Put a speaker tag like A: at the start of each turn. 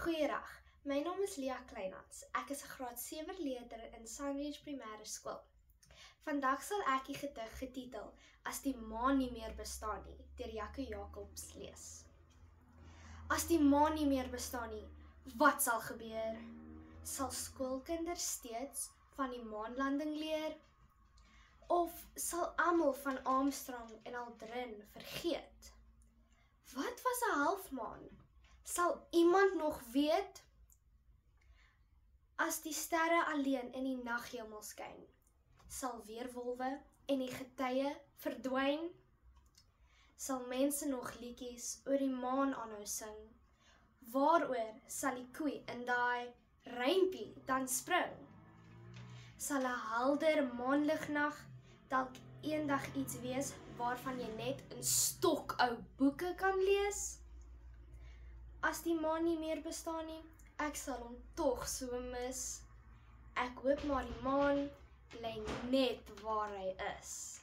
A: Goeiedag, my naam is Lia Kleinhans. Ek is 'n graad 7 leerder in Sandridge Primêre Skool. Vandag sal ek die gedig getitel As die maan nie meer bestaan nie, deur Jaco Jacobs lees. As die maan nie meer bestaan nie, wat sal gebeur? Sal skoolkinders steeds van die maanlanding leer? Of sal almal van Armstrong en Aldrin vergeet? Wat was 'n halfmaan? Sal iemand nog weet? As die sterre alleen in die naghemel skyn, sal weerwolwe en die getye verdwyn? Sal mense nog liedjies oor die maan aanhou sing? Waaroor sal die koei in daai reimpie dan spring? Sal 'n helder maanlignag dalk eendag iets wees waarvan jy net in stokou boeke kan lees? As die maan nie meer bestaan nie, ek sal hom tog so mis. Ek hoop maar die maan bly net waar hy is.